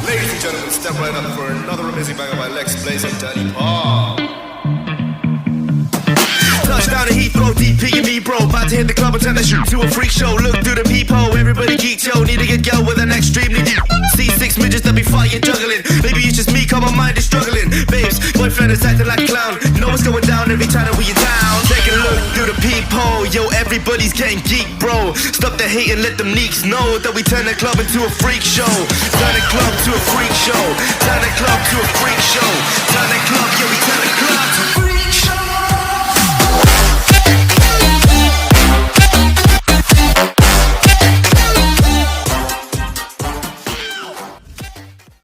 Ladies and gentlemen, step right up for another amazing banger by LexBlaze and Danny Paul. Touchdown to Heathrow, DP and me, bro. About to hit the club and turn the shoot to a freak show. Look through the peephole, everybody geek, yo. Need to get girl with an extremely deep. See six midgets that be fighting, juggling. Maybe it's just me, cause my mind is struggling. Babes, boyfriend is acting like a clown. Know what's going down every time that we in town. Take a look through the peephole, yo. Everybody's getting geek, bro. Stop the hate and let them neeks know that we turn the club into a freak show. Turn the club to a freak show. Turn the club to a freak show. Turn the club, yo, we turn the club to